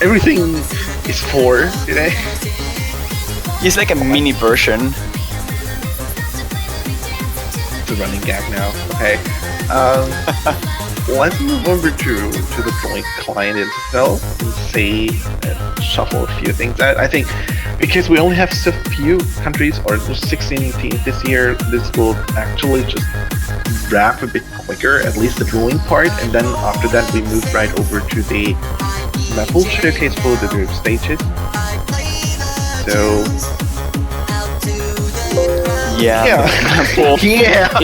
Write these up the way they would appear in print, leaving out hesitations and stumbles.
everything is 4 today. He's like a mini version. It's a running gag now. Okay. Let's move over to the drawing client itself and see and shuffle a few things out. I think because we only have so few countries, or just 16 teams this year, this will actually just wrap a bit quicker, at least the drawing part, and then after that we move right over to the level showcase for the group stages. So Yeah. yeah,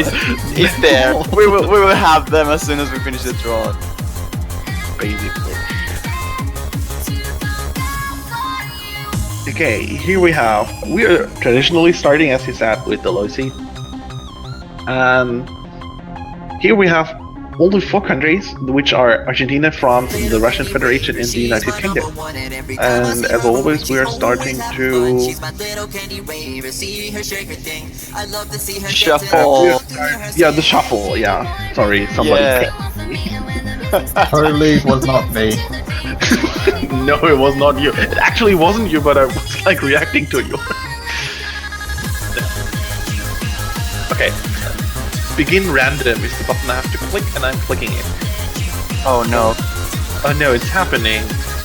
He's there. We will have them as soon as we finish the draw. basically. Okay, here we are traditionally starting, as you said, with the low seed. Here we have only 4 countries, which are Argentina, France, the Russian Federation, and the United Kingdom. And as always, we are starting to Shuffle. yeah, the shuffle. Yeah, sorry, somebody. Yeah. Totally was not me. No, it was not you. It actually wasn't you, but I was like reacting to you. Okay. Begin random is the button I have to click, and I'm clicking it. Oh no. Oh no, it's happening.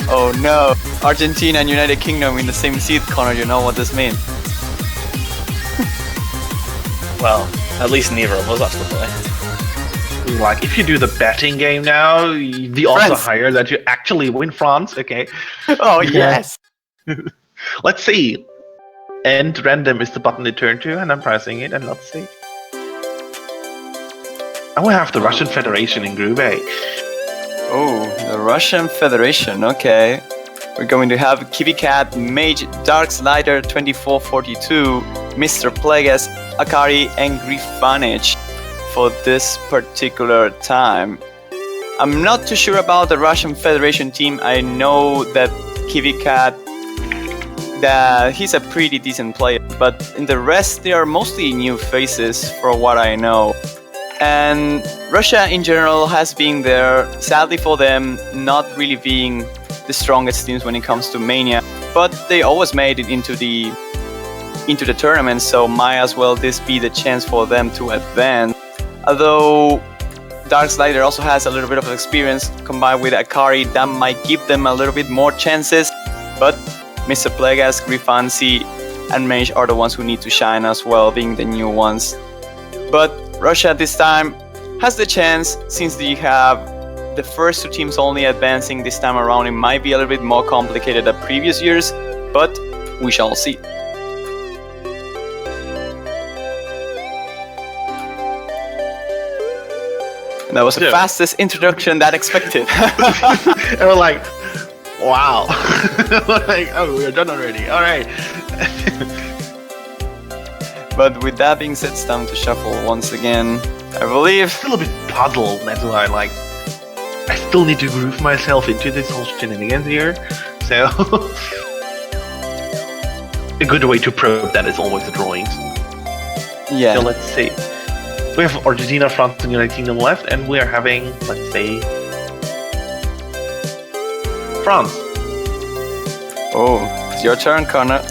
Oh no. Argentina and United Kingdom in the same seat, Connor. You know what this means? Well, at least neither of us have to play. Like, if you do the betting game now, the odds are France. higher that you actually win France. Okay. Oh yes. Let's see. End random is the button to turn to, and I'm pressing it, and let's see. And we have the Russian Federation in Group A. Oh, the Russian Federation. Okay. We're going to have Kiwi Cat, Mage, Dark Slider, 2442, Mr. Plagueis, Akari, and Grifanage for this particular time. I'm not too sure about the Russian Federation team. I know that Kiwi Cat, that he's a pretty decent player, but in the rest they are mostly new faces for what I know. And Russia in general has been there, sadly for them, not really being the strongest teams when it comes to mania, but they always made it into the tournament, so might as well this be the chance for them to advance. Although Dark Slider also has a little bit of experience combined with Akari, that might give them a little bit more chances, but Mr. Plagueis, Grifancy, and Mage are the ones who need to shine as well, being the new ones. But Russia this time has the chance, since you have the first 2 teams only advancing this time around. It might be a little bit more complicated than previous years, but we shall see. And that was the fastest introduction that expected. And we're like, wow. Like, oh, we're done already. All right. But with that being said, it's time to shuffle once again. I believe. Still a bit puzzled. That's why, like, I still need to groove myself into this whole shenanigans here. So, a good way to probe that is always the drawings. Yeah. So let's see. We have Argentina, France, and United Kingdom left, and we are having, let's say, France. Oh, it's your turn, Connor.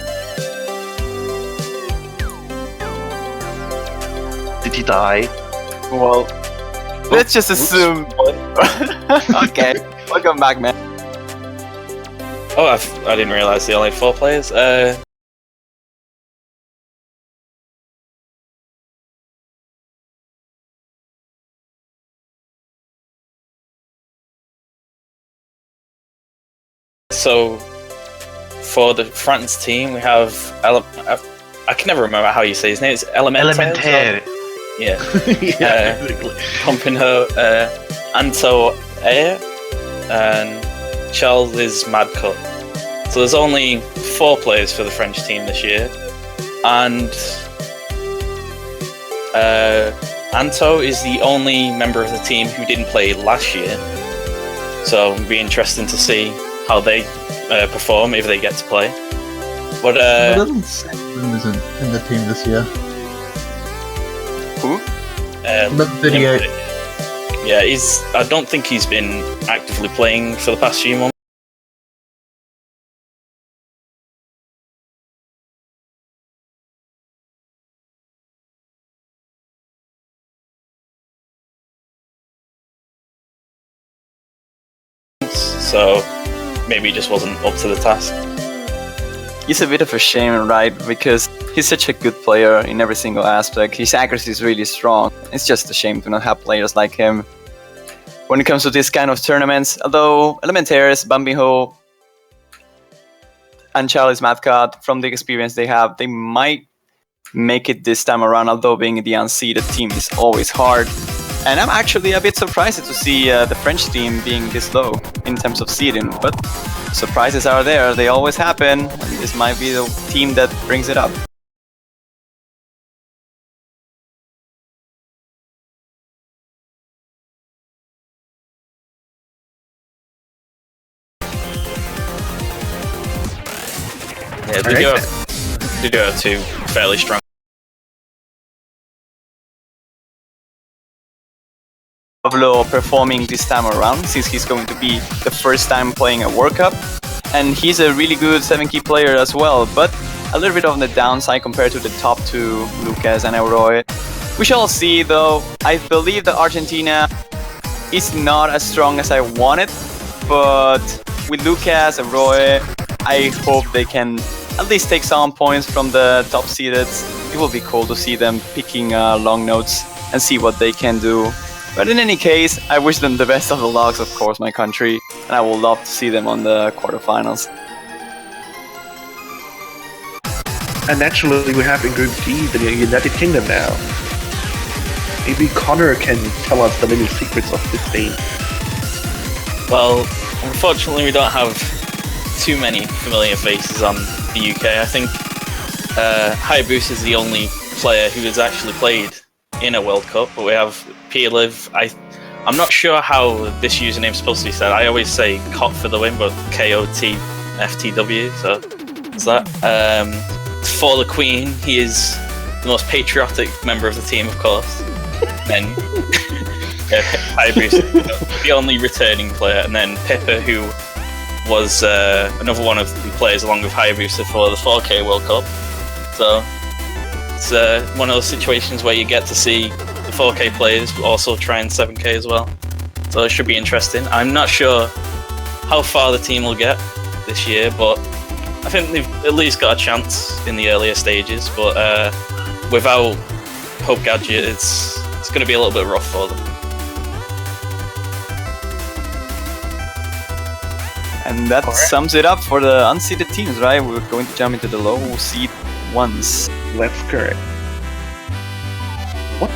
Did he die? Well, let's just assume. Okay, welcome back, man. Oh, I didn't realize they only had 4 players. So, for the France team, we have I can never remember how you say his name. It's Elementaire. Yeah. Yeah, basically. Pompino, Anto Air, and Charles is Mad Cut. So there's only 4 players for the French team this year, and Anto is the only member of the team who didn't play last year. So it'll be interesting to see how they perform if they get to play. But isn't in the team this year. Who? The video. Yeah, I don't think he's been actively playing for the past few months. so maybe he just wasn't up to the task. It's a bit of a shame, right? Because he's such a good player in every single aspect. His accuracy is really strong. It's just a shame to not have players like him when it comes to this kind of tournaments. Although Elementaires, Bambiho, and Charlie's Madcot, from the experience they have, they might make it this time around, although being the unseeded team is always hard. And I'm actually a bit surprised to see the French team being this low in terms of seeding, but surprises are there, they always happen, and this might be the team that brings it up. Yeah, they do have two fairly strong. Pablo performing this time around, since he's going to be the first time playing a World Cup, and he's a really good 7-key player as well, but a little bit on the downside compared to the top two, Lucas and Euroe. We shall see though. I believe that Argentina is not as strong as I wanted, but with Lucas and Euroe, I hope they can at least take some points from the top seeded. It will be cool to see them picking long notes and see what they can do. But in any case, I wish them the best of the lucks, of course, my country, and I would love to see them on the quarterfinals. And naturally, we have in Group D the United Kingdom now. Maybe Connor can tell us the little secrets of this team. Well, unfortunately, we don't have too many familiar faces on the UK. I think Hayabusa is the only player who has actually played in a World Cup, but we have Liv. I'm not sure how this username is supposed to be said. I always say COT for the win, but KOTFTW, so it's that. For the Queen, he is the most patriotic member of the team, of course. Then Hayabusa, the only returning player, and then Pippa, who was another one of the players along with Hayabusa for the 4K World Cup. So it's one of those situations where you get to see the 4K players also trying 7K as well. So it should be interesting. I'm not sure how far the team will get this year, but I think they've at least got a chance in the earlier stages. But without Hope Gadget, it's going to be a little bit rough for them. And that sums it up for the unseeded teams, right? We're going to jump into the low seed ones. That's correct. What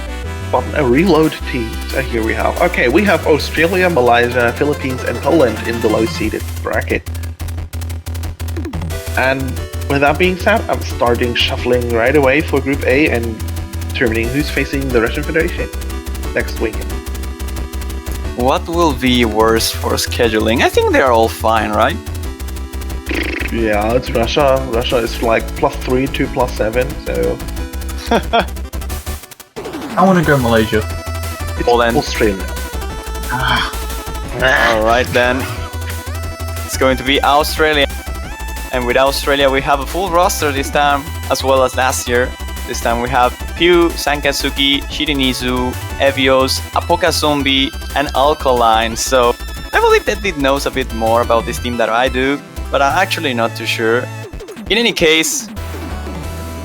button? A reload teams. Here we have. Okay, we have Australia, Malaysia, Philippines, and Poland in the low-seeded bracket. And with that being said, I'm starting shuffling right away for Group A and determining who's facing the Russian Federation next weekend. What will be worse for scheduling? I think they're all fine, right? Yeah, it's Russia. Russia is like +3 to +7, so... I want to go Malaysia. It's Poland. Australia. Alright then. It's going to be Australia. And with Australia we have a full roster this time, as well as last year. This time we have Pew, Sankatsuki, Shirinizu, Evios, Apoka Zombie, and Alkaline. So I believe that it knows a bit more about this team than I do, but I'm actually not too sure. In any case,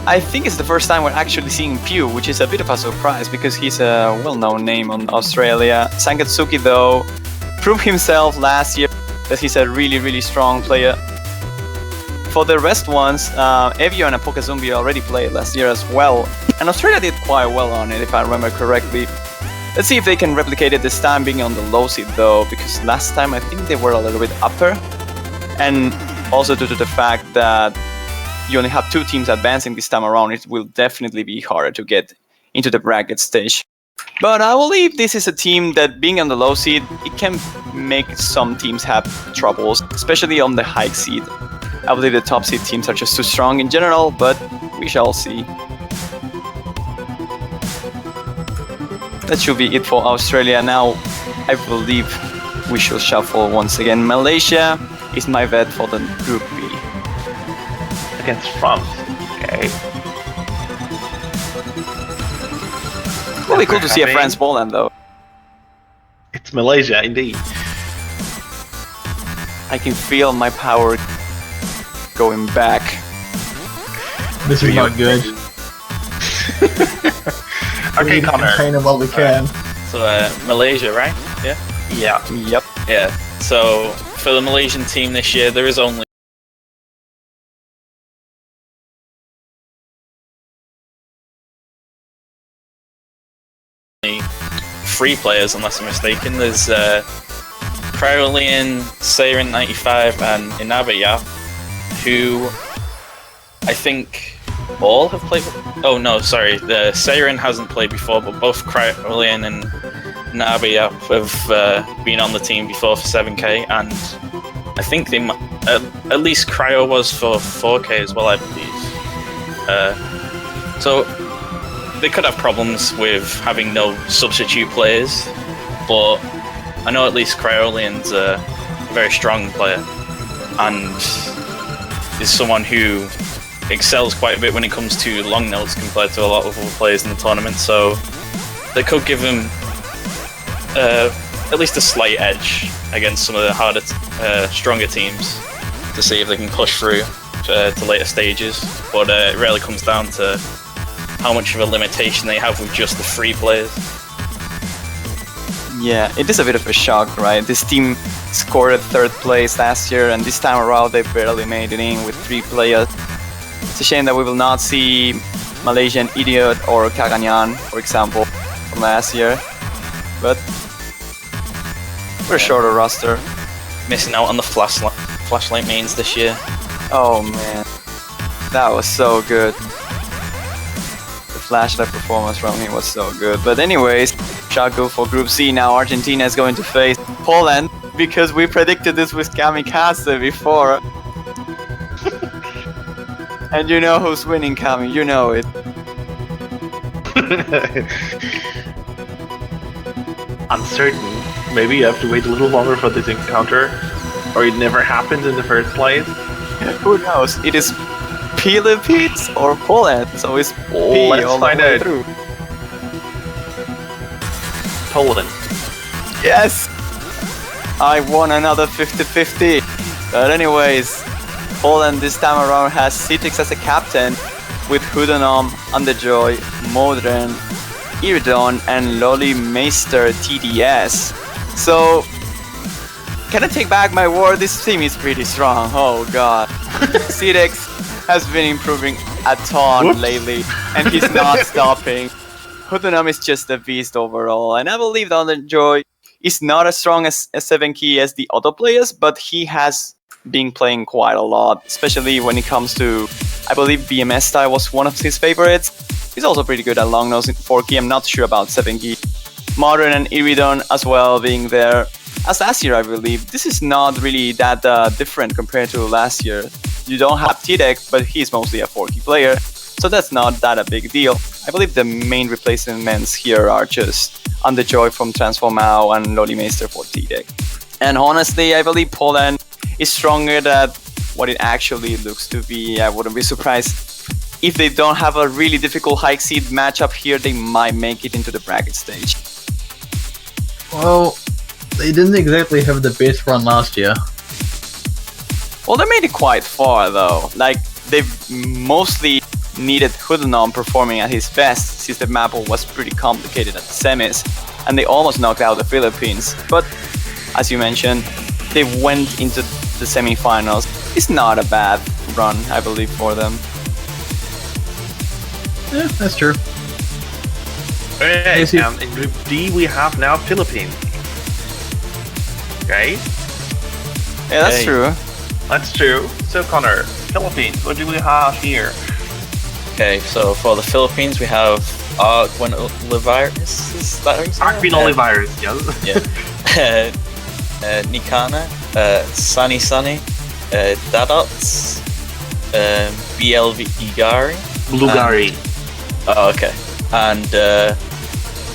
I think it's the first time we're actually seeing Pew, which is a bit of a surprise because he's a well-known name on Australia. Sankatsuki though proved himself last year that he's a really strong player. For the rest ones, Evio and Apoka Zombie already played last year as well, and Australia did quite well on it if I remember correctly. Let's see if they can replicate it this time, being on the low seed though, because last time I think they were a little bit upper, and also due to the fact that you only have 2 teams advancing this time around, it will definitely be harder to get into the bracket stage. But I believe this is a team that, being on the low seed, it can make some teams have troubles, especially on the high seed. I believe the top seed teams are just too strong in general, but we shall see. That should be it for Australia. Now, I believe we shall shuffle once again. Malaysia is my bet for the Group B. Against France. Okay. It will be cool to see a France-Poland though. It's Malaysia, indeed. I can feel my power going back. This is not good. Okay, We Connor. contain them while we can. So Malaysia, right? Yeah. Yeah. Yep. Yeah. So for the Malaysian team this year, there is only three players, unless I'm mistaken. There's Crowley, Seirin 95, and Inabaya, who I think all have played. Oh no, sorry, the Seirin hasn't played before, but both Crowley and Inabaya have been on the team before for 7K, and I think they at least Cryo was for 4K as well, I believe. So they could have problems with having no substitute players, but I know at least Cryolean's a very strong player and is someone who excels quite a bit when it comes to long notes compared to a lot of other players in the tournament, so they could give him at least a slight edge against some of the harder, stronger teams to see if they can push through to later stages, but it really comes down to how much of a limitation they have with just the 3 players. Yeah, it is a bit of a shock, right? This team scored at 3rd place last year, and this time around they barely made it in with 3 players. It's a shame that we will not see Malaysian Idiot or Kaganyan, for example, from last year. But we're short a roster. Missing out on the flashlight mains this year. Oh man, that was so good. The flashlight performance from him was so good. But anyways, Shaku for Group C. Now Argentina is going to face Poland, because we predicted this with Kamikaze before. And you know who's winning, Kami, you know it. Uncertain. Maybe you have to wait a little longer for this encounter, or it never happened in the first place. Who knows? It is Philippines or Poland, so it's P Let's all the find way out. through. Poland. Yes! I won another 50-50. But anyways, Poland this time around has Citix as a captain, with Hudonom, Underjoy, Modern, Iridon, and Lolly Meister TDS. So, can I take back my word? This team is pretty strong. Oh god. Citix has been improving a ton Whoops. lately, and he's not stopping. Hudonom is just a beast overall, and I believe that Underjoy is not as strong as 7Key as the other players, but he has been playing quite a lot, especially when it comes to, I believe BMS style was one of his favorites. He's also pretty good at long nose in 4Key, I'm not sure about 7Key. Modern and Iridon as well being there. As last year, I believe, this is not really that different compared to last year. You don't have T-Deck, but he's mostly a 4Key player, so that's not that a big deal. I believe the main replacements here are just Underjoy from Transform Mao and Lolly Meister for T-Deck. And honestly, I believe Poland is stronger than what it actually looks to be. I wouldn't be surprised if they don't have a really difficult high seed matchup here. They might make it into the bracket stage. Well, they didn't exactly have the best run last year. Well, they made it quite far though. Like, they've mostly needed Hudonom performing at his best, since the map was pretty complicated at the semis, and they almost knocked out the Philippines. But as you mentioned, they went into the semi-finals. It's not a bad run, I believe, for them. Yeah, that's true. Okay, Yes, you- and in Group D we have now Philippines. Okay, Yeah, that's Hey. true. that's true. So Connor, Philippines, what do we have here? Okay, so for the Philippines, we have Argwin Olivares. Is that how you say it? Arvin Olivares, yes. Nikana, Sunny Sunny, Dadots, BLV Igari. Bulgari. Oh, okay. And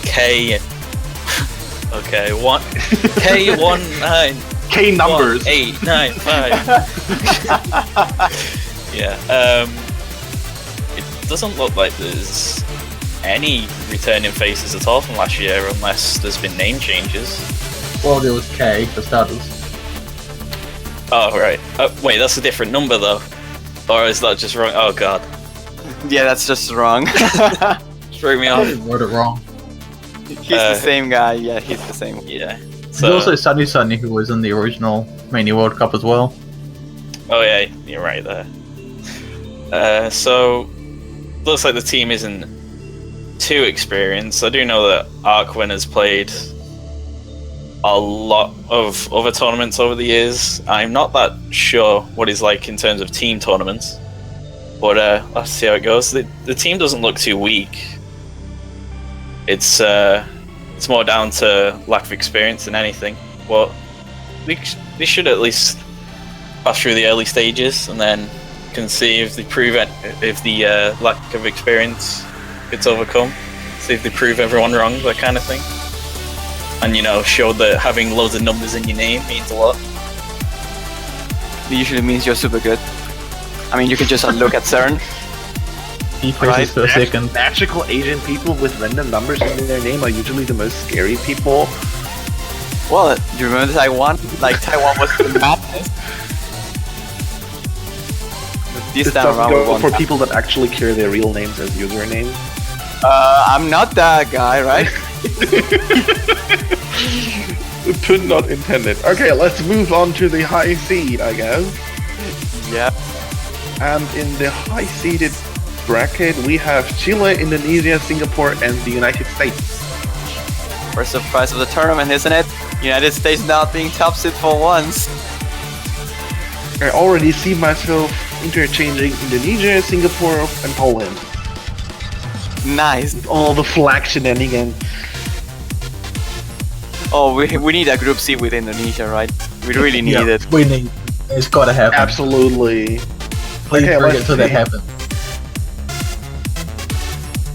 K. Okay, one K19. K numbers. 895. Yeah. It doesn't look like there's any returning faces at all from last year, unless there's been name changes. Well, there was K for starters. Oh, right. Wait, that's a different number, though. Or is that just wrong? Oh, God. Yeah, that's just wrong. Threw me I off. wrote it wrong. He's the same guy. Yeah, he's the same. Yeah. There's also Sunny who was in the original Mania World Cup as well. Oh, yeah, you're right there. So, looks like the team isn't too experienced. I do know that Arkwin has played a lot of other tournaments over the years. I'm not that sure what he's like in terms of team tournaments, but let's see how it goes. The team doesn't look too weak. It's more down to lack of experience than anything. But they should at least pass through the early stages and then can see if they prove it, if the lack of experience gets overcome. See if they prove everyone wrong, that kind of thing. And show that having loads of numbers in your name means a lot. It usually means you're super good. I mean, you can just look at CERN. He places for a second. Magical Asian people with random numbers in their name are usually the most scary people. Well, you remember Taiwan? Like, Taiwan was the madness. This This time doesn't around, go for people that actually carry their real names as usernames. I'm not that guy, right? Pun not intended. Okay, let's move on to the high seed, I guess. Yeah. And in the high seeded bracket, we have Chile, Indonesia, Singapore, and the United States. First surprise of the tournament, isn't it? United States not being top seed for once. I already see myself interchanging Indonesia, Singapore, and Poland. Nice. All the flag shenanigans. Oh, we need a group C with Indonesia, right? We really need it. We need. It's gotta happen. Absolutely. Please Okay, bring it let's till that see. happens.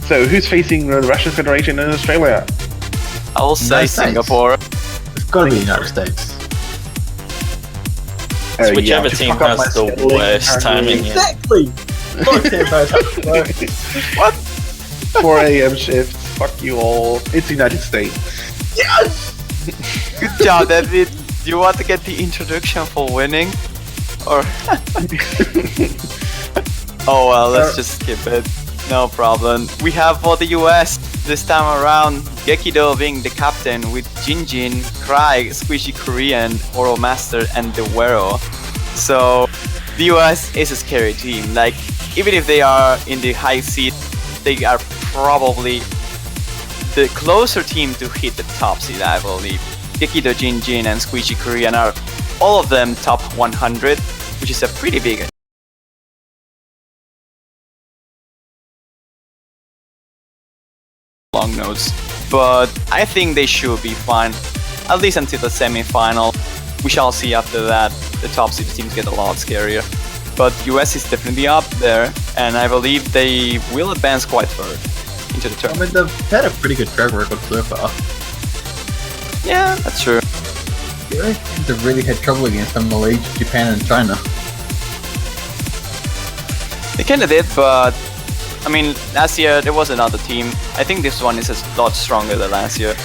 So, who's facing the Russian Federation and Australia? I will say United States. Singapore. It's gotta be the United States. It's whichever to team fuck up has my the scheduling, worst apparently. timing. Exactly. What? 4 a.m. shift. Fuck you all. It's United States. Yes. Good job, David. Do you want to get the introduction for winning? Or oh well, let's just skip it. No problem. We have for the US this time around Gekido being the captain with Jinjin, Craig, Squishy Korean, Oro Master, and the Wero. So the US is a scary team. Like, even if they are in the high seed, they are probably the closer team to hit the top seed, I believe. Gekido, Jinjin, and Squishy Korean are all of them top 100, which is a pretty big long notes. But I think they should be fine, at least until the semi-final. We shall see after that. The top seed teams get a lot scarier. But US is definitely up there, and I believe they will advance quite far into the I tournament. mean, they've had a pretty good track record so far. Yeah, that's true. The only teams that really had trouble against them: Malaysia, Japan, and China. They kinda did, but I mean, last year there was another team. I think this one is a lot stronger than last year.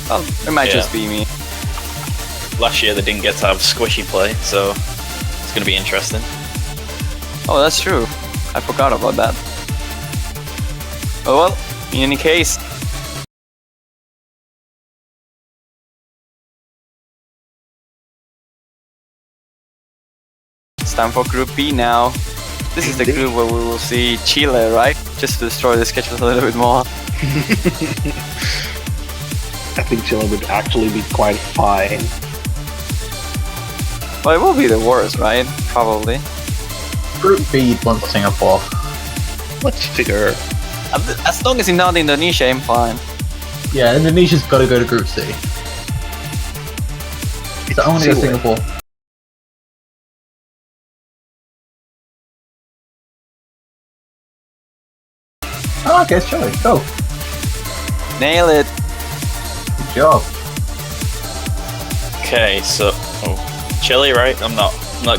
Well, it might just be me. Last year they didn't get to have squishy play, so it's going to be interesting. Oh, that's true. I forgot about that. Oh well, in any case. It's time for Group B now. This is the group where we will see Chile, right? Just to destroy the schedule a little bit more. I think Chile would actually be quite fine. Well, it will be the worst, right? Probably. Group B wants Singapore. Let's figure. As long as it's not Indonesia, I'm fine. Yeah, Indonesia's got to go to Group C. So I'm gonna go Chile. Singapore. Oh, okay, it's Chile. Go. Nail it. Good job. Okay, so Chile, right? I'm not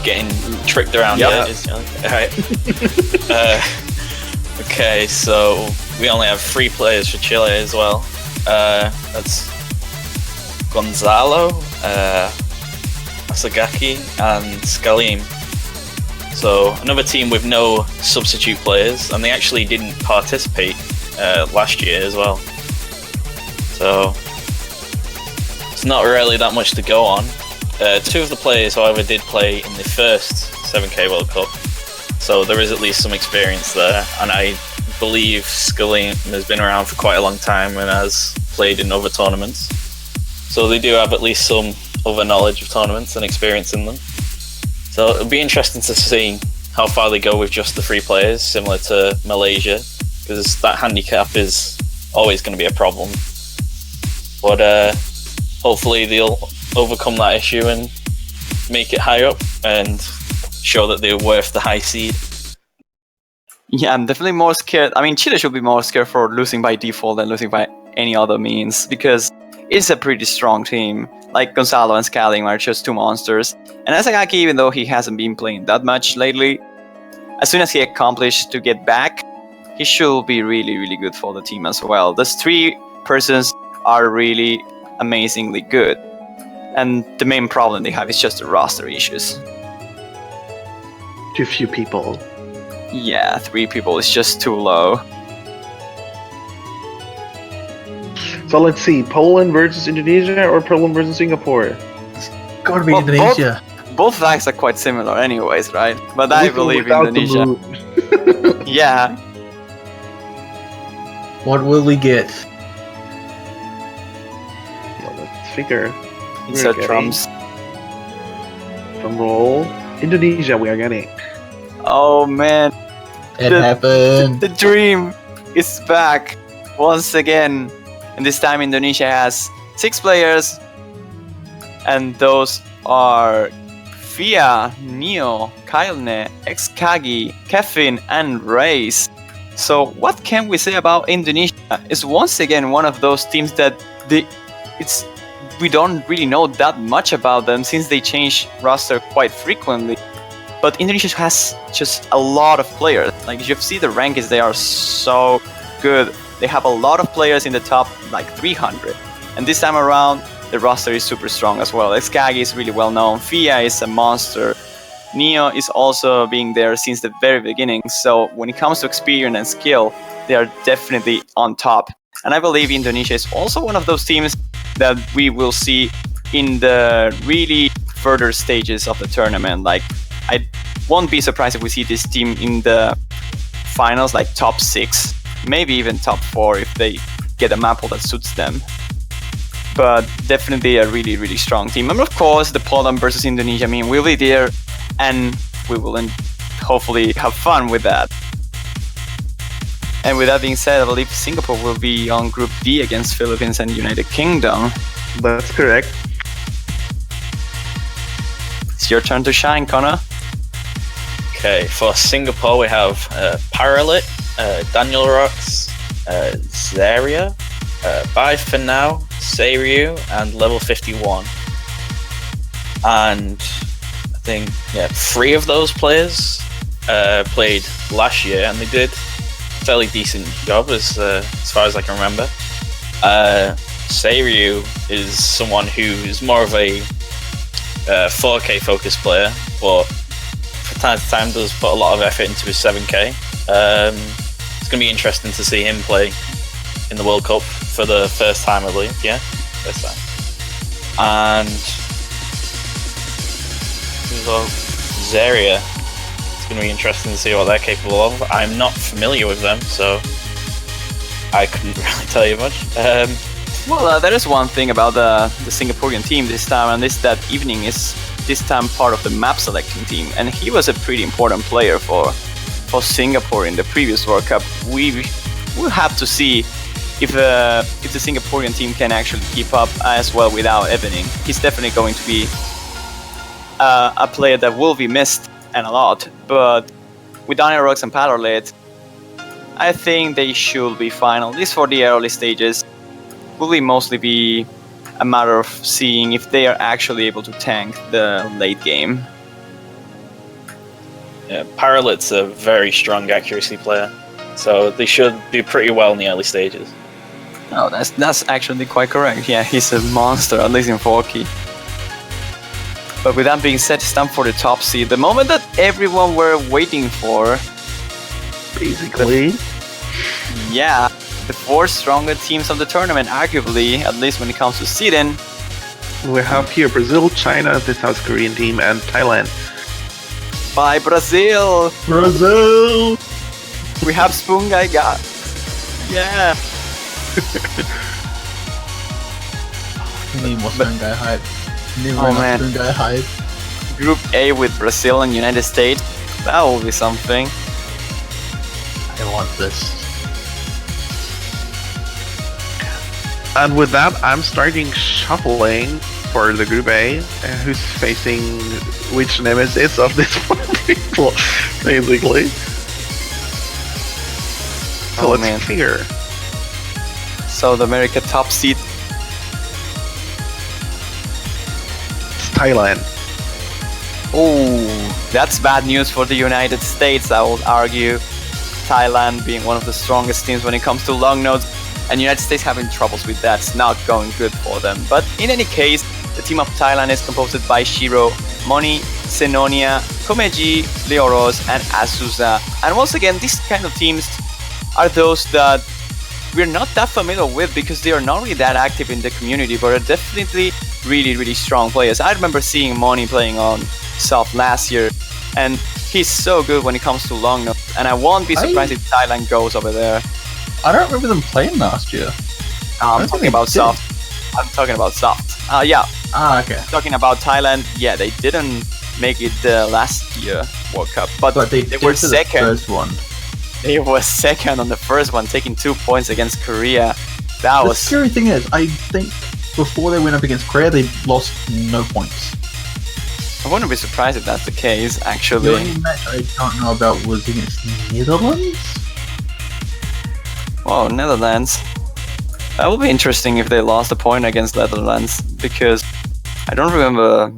getting tricked around Yep. yet. It's Chile. Alright. Okay, so we only have 3 players for Chile as well. That's Gonzalo, Asagaki, and Skalim. So another team with no substitute players, and they actually didn't participate last year as well. So it's not really that much to go on. Two of the players, however, did play in the first 7K World Cup, so there is at least some experience there, and I believe Skalim has been around for quite a long time and has played in other tournaments. So they do have at least some other knowledge of tournaments and experience in them. So it'll be interesting to see how far they go with just the 3 players, similar to Malaysia, because that handicap is always going to be a problem. But hopefully they'll overcome that issue and make it high up and show that they're worth the high seed. Yeah, I'm definitely more scared. I mean, Chile should be more scared for losing by default than losing by any other means, because it's a pretty strong team. Like Gonzalo and Skaling are just 2 monsters. And Asagaki, even though he hasn't been playing that much lately, as soon as he accomplished to get back, he should be really, really good for the team as well. Those 3 persons are really amazingly good. And the main problem they have is just the roster issues. Too few people. Yeah, 3 people is just too low. So let's see, Poland versus Indonesia or Poland versus Singapore? Gotta be Well, Indonesia. Both flags are quite similar anyways, right? But I With or believe without the Indonesia. mood? Yeah. What will we get? Well, let's figure. Insert getting- drums. Drum roll. Indonesia, we are getting. Oh man, It happened. the dream is back once again. And this time Indonesia has 6 players. And those are Fia, Neo, Kailne, Xkagi, Kevin, and Race. So what can we say about Indonesia? It's once again one of those teams that we don't really know that much about them since they change roster quite frequently. But Indonesia has just a lot of players. Like, if you see the rankings, they are so good. They have a lot of players in the top like 300. And this time around, the roster is super strong as well. Xkagi is really well known. Fia is a monster. Neo is also being there since the very beginning. So when it comes to experience and skill, they are definitely on top. And I believe Indonesia is also one of those teams that we will see in the really further stages of the tournament. Like, I won't be surprised if we see this team in the finals, like top 6, maybe even top 4 if they get a map that suits them. But definitely a really, really strong team. And of course, the Poland versus Indonesia, I mean, we'll be there and we will hopefully have fun with that. And with that being said, I believe Singapore will be on Group D against Philippines and United Kingdom. That's correct. It's your turn to shine, Connor. Okay, for Singapore we have Paralit, Daniel Rocks, Zaria, Bye for Now, Seiryu, and Level 51. And I think 3 of those players played last year, and they did a fairly decent job as far as I can remember. Seiryu is someone who is more of a 4K focused player, but from time to time does put a lot of effort into his 7K. It's going to be interesting to see him play in the World Cup for the first time, I believe. Yeah, first time. And Zaria. It's going to be interesting to see what they're capable of. I'm not familiar with them, so I couldn't really tell you much. Well, there is one thing about the Singaporean team this time, and this that Evening is this time part of the map selecting team, and he was a pretty important player for Singapore in the previous World Cup. We will have to see if the Singaporean team can actually keep up as well without Evening. He's definitely going to be a player that will be missed and a lot, but with Daniel Rocks and Paddlelet, I think they should be fine, at least for the early stages. Will it mostly be a matter of seeing if they are actually able to tank the late game. Yeah, Paralit's a very strong accuracy player, so they should do pretty well in the early stages. Oh, that's actually quite correct. Yeah, he's a monster, at least in Forky. But with that being said, it's time for the top seed. The moment that everyone were waiting for. Basically. Yeah, the 4 stronger teams of the tournament, arguably, at least when it comes to seeding. We have here Brazil, China, the South Korean team, and Thailand. By Brazil! Brazil! We have Spoon Guy got. Yeah! We need more Spoon Guy hype. We need Oh, more man. Spoon Guy hype. Group A with Brazil and United States. That will be something. I want this. And with that, I'm starting shuffling for the Group A, who's facing which nemesis of this one people, basically. So Oh, let's man. figure. South America top seed. It's Thailand. Oh, that's bad news for the United States, I would argue. Thailand being one of the strongest teams when it comes to long notes, and United States having troubles with that. It's not going good for them. But in any case, the team of Thailand is composed by Shiro, Moni, Senonia, Komeji, Leoros, and Azusa. And once again, these kind of teams are those that we're not that familiar with because they are not really that active in the community, but are definitely really, really strong players. I remember seeing Moni playing on Soft last year, and he's so good when it comes to long notes, and I won't be surprised if Thailand goes over there. I don't remember them playing last year. I'm don't talking think about they did. Soft. I'm talking about Soft. Yeah, Ah, okay. talking about Thailand, yeah, they didn't make it last year World Cup, but But they were did to the second. first one. They were second on the first one, taking 2 points against Korea. That The was scary thing is, I think before they went up against Korea, they lost no points. I wouldn't be surprised if that's the case, The actually. only match I don't know about was against Netherlands. Oh, Netherlands. That would be interesting if they lost a point against Netherlands, because I don't remember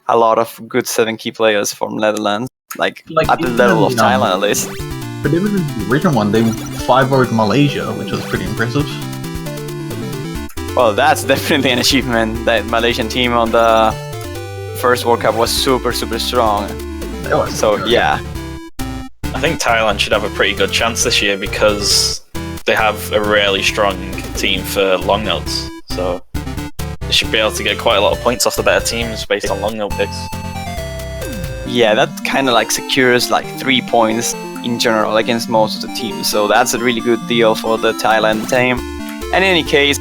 a lot of good 7 key players from Netherlands, like at the even level of in, Thailand at least. But even in the original one, they 5-0'd Malaysia, which was pretty impressive. Well, that's definitely an achievement. That Malaysian team on the first World Cup was super, super strong. That was So, yeah. I think Thailand should have a pretty good chance this year because they have a really strong team for long notes. So they should be able to get quite a lot of points off the better teams based on long note picks. Yeah, that kind of like secures like 3 points in general against most of the teams. So that's a really good deal for the Thailand team. And in any case,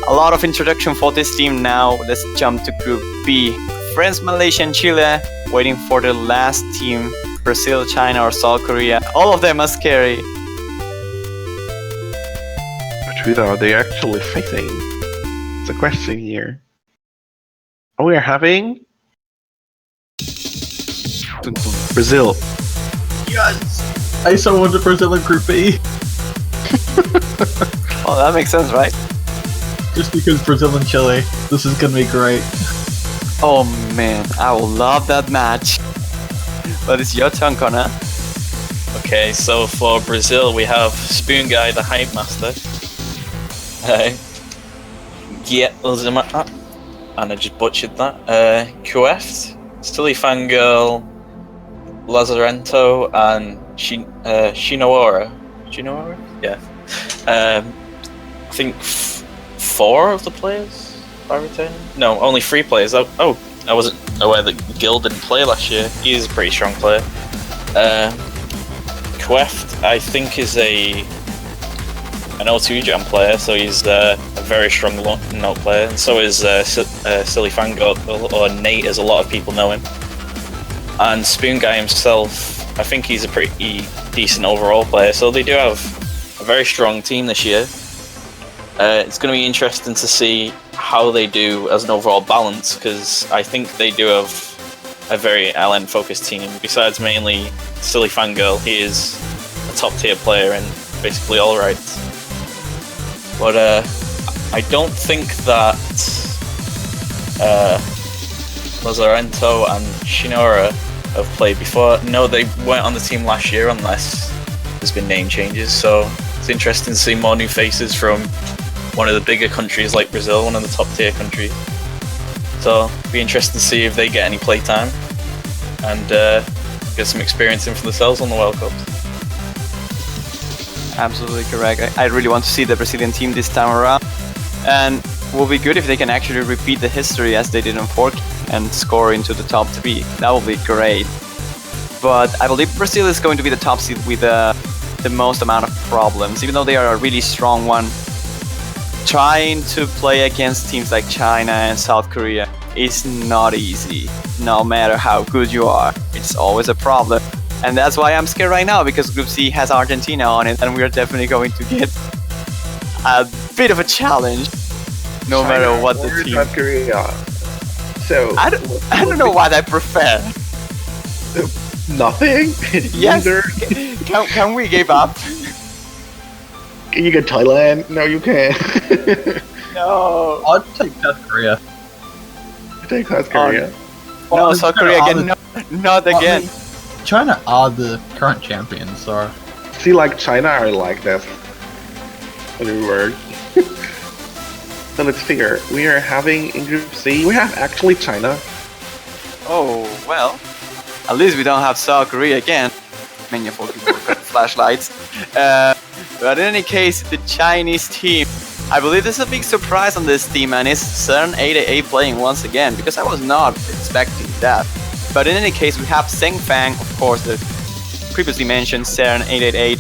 a lot of introduction for this team now. Let's jump to Group B. France, Malaysia, and Chile waiting for the last team. Brazil, China, or South Korea. All of them are scary. But who are they actually facing? It's a question here. We are having Brazil. Yes! I so wanted Brazil in Group B, Oh, that makes sense, right? just because Brazil and Chile. This is gonna be great. Oh man, I will love that match. But it's your turn, Connor. Okay, so for Brazil we have Spoon Guy, the hype master. And I just butchered that. Kueft, Silly Fangirl, Lazarento, and Shinawara. Shinawara? Yeah. I think 4 of the players are returning. No, only 3 players. Oh, I wasn't aware that Gil didn't play last year. He is a pretty strong player. Kueft, I think, is an O2 Jam player, so he's a very strong note player, and so is Silly Fangirl, or Nate, as a lot of people know him. And Spoon Guy himself, I think he's a pretty decent overall player, so they do have a very strong team this year. It's going to be interesting to see how they do as an overall balance, because I think they do have a very LN focused team. Besides mainly Silly Fangirl, he is a top tier player and basically alright. But I don't think that Lazarento and Shinora have played before. No, they weren't on the team last year unless there's been name changes, so it's interesting to see more new faces from one of the bigger countries like Brazil, one of the top tier countries. So it'll be interesting to see if they get any playtime and get some experience in for themselves on the World Cups. Absolutely correct. I really want to see the Brazilian team this time around, and it will be good if they can actually repeat the history as they did in 4K and score into the top 3. That will be great. But I believe Brazil is going to be the top seed with the most amount of problems, even though they are a really strong one. Trying to play against teams like China and South Korea is not easy. No matter how good you are, it's always a problem. And that's why I'm scared right now, because Group C has Argentina on it, and we're definitely going to get a bit of a challenge, no China matter what the or team. South Korea. So I don't know what I prefer. Nothing. Yes. Either. Can we give up? You get Thailand. No, you can't. No. I'll take South Korea. Take South Korea. No, South Korea again. No, not again. China are the current champions, so See, like China are like that. What do we word? So let's figure. We are having in Group C. We have actually China. Oh, well. At least we don't have South Korea again. Mania for people with flashlights. But in any case, the Chinese team. I believe there's a big surprise on this team, and it's CERN 888 playing once again, because I was not expecting that. But in any case, we have Zheng Fang, of course, the previously mentioned CERN 888,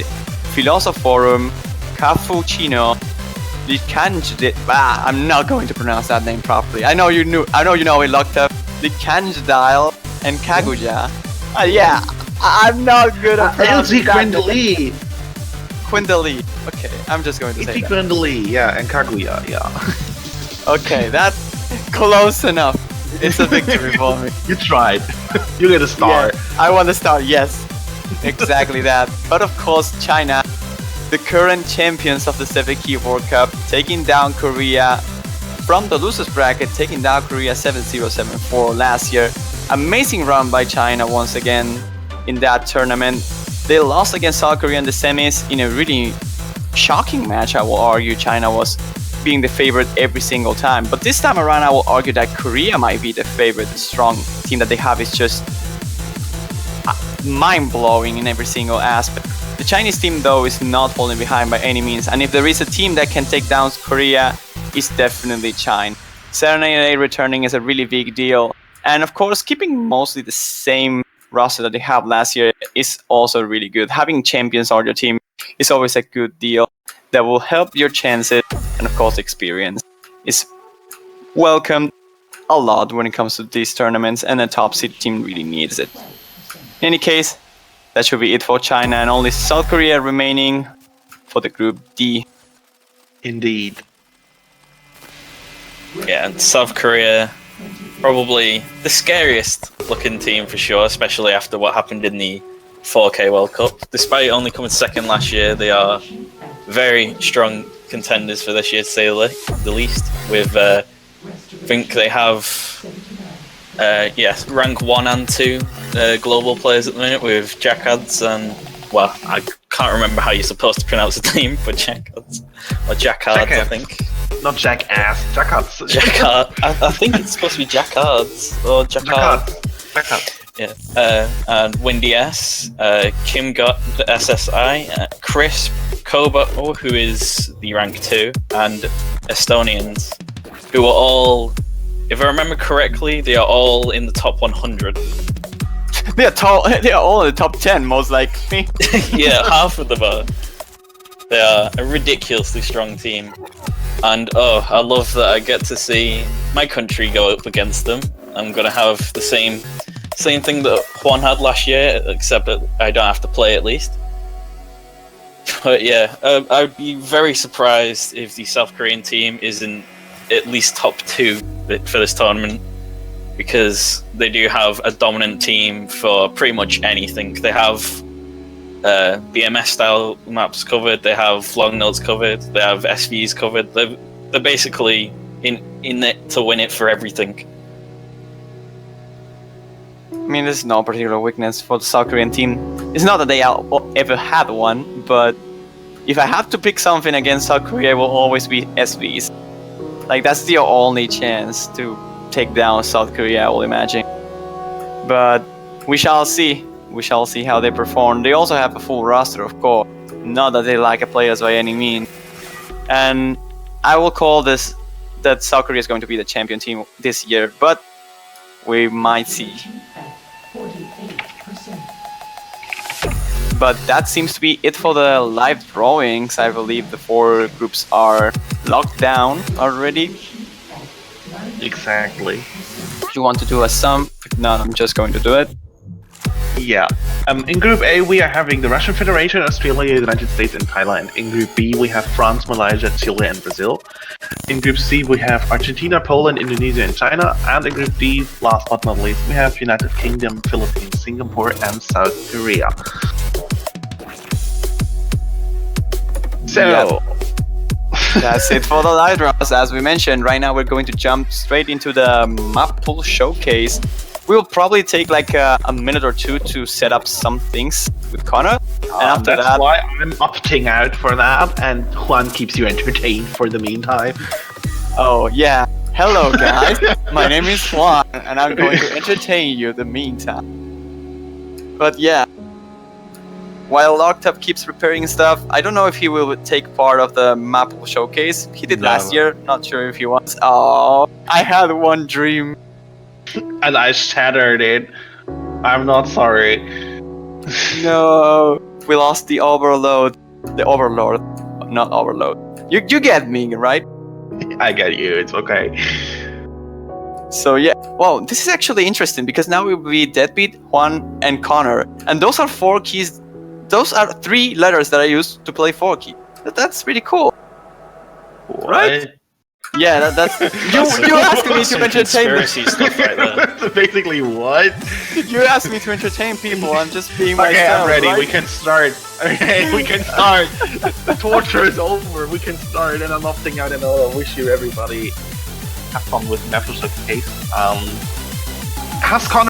Philosophorum, Cafucino, I'm not going to pronounce that name properly. I know you know it, locked up. Likanjdile and Kaguya. Yeah, I'm not good at pronouncing that. Quindali. Quindali. Okay, I'm just going to say that. Quindali, yeah, and Kaguya, yeah. Okay, that's close enough. It's a victory for me. You tried. You get a star. Yeah, I want to start, yes. Exactly that. But of course, China, the current champions of the 7K World Cup, taking down Korea from the losers bracket, taking down Korea 7-0, 7-4 last year. Amazing run by China once again in that tournament. They lost against South Korea in the semis in a really shocking match, I will argue. China was being the favorite every single time. But this time around, I will argue that Korea might be the favorite. The strong team that they have is just mind-blowing in every single aspect. The Chinese team, though, is not falling behind by any means. And if there is a team that can take down Korea, it's definitely China. CERN returning is a really big deal. And of course, keeping mostly the same roster that they have last year is also really good. Having champions on your team is always a good deal that will help your chances, and of course experience is welcomed a lot when it comes to these tournaments, and a top seed team really needs it. In any case, that should be it for China, and only South Korea remaining for the Group D. Indeed. Yeah, and South Korea, probably the scariest looking team for sure, especially after what happened in the 4K World Cup. Despite only coming second last year, they are very strong contenders for this year, to say the least. With, I think they have, rank 1 and 2 global players at the minute, with Jackads and, well, I can't remember how you're supposed to pronounce the name, but Jackads, or Jackards, I think. Not jackass, jackards. Jackard. I think it's supposed to be Jackards or Jackard. Jackards. Yeah. And Windy S, Kim got the SSI, Chris Kobo, who is the rank 2, and Estonians, who are all, if I remember correctly, they are all in the top 100. They are all in the top 10, most likely. Yeah, half of them are. They are a ridiculously strong team. And I love that I get to see my country go up against them. I'm gonna have the same thing that Juan had last year, except that I don't have to play at least. But yeah, I'd be very surprised if the South Korean team isn't at least top 2 for this tournament, because they do have a dominant team for pretty much anything. They have BMS style maps covered, they have long nodes covered, they have SVs covered. They're basically in it to win it for everything. I mean, there's no particular weakness for the South Korean team. It's not that they ever had one, but if I have to pick something against South Korea, it will always be SVs. Like, that's the only chance to take down South Korea, I will imagine. But we shall see. We shall see how they perform. They also have a full roster, of course. Not that they lack players by any means. And I will call this that South Korea is going to be the champion team this year, but we might see. But that seems to be it for the live drawings. I believe the 4 groups are locked down already. Exactly. If you want to do a sum, if not, I'm just going to do it. Yeah. In Group A, we are having the Russian Federation, Australia, United States, and Thailand. In Group B, we have France, Malaysia, Chile, and Brazil. In Group C, we have Argentina, Poland, Indonesia, and China. And in Group D, last but not least, we have United Kingdom, Philippines, Singapore, and South Korea. So... Yep. That's it for the live draws. As we mentioned, right now we're going to jump straight into the map pool showcase. We'll probably take like a minute or two to set up some things with Connor. And after that's that, why I'm opting out for that, and Juan keeps you entertained for the meantime. oh yeah, hello guys, my name is Juan, and I'm going to entertain you in the meantime. But yeah, while Locked Up keeps preparing stuff, I don't know if he will take part of the map pool showcase. He did last year, not sure if he wants. Oh, I had one dream. And I shattered it. I'm not sorry. No, we lost the overload. The overlord, not overload. You get me, right? I get you, it's okay. So yeah, well, this is actually interesting because now it will be Deadbeat, Juan, and Connor. And those are 4 keys. Those are 3 letters that I use to play 4 key. That's pretty cool. What? Right? Yeah, that's you asked me to entertain conspiracy stuff right there. That's basically what? You asked me to entertain people. I'm just being Okay, myself. I'm ready. Right? We can start. Okay, we can start. The torture is over. We can start, and I'm opting out. And I wish you everybody have fun with Maple Showcase. Has Connor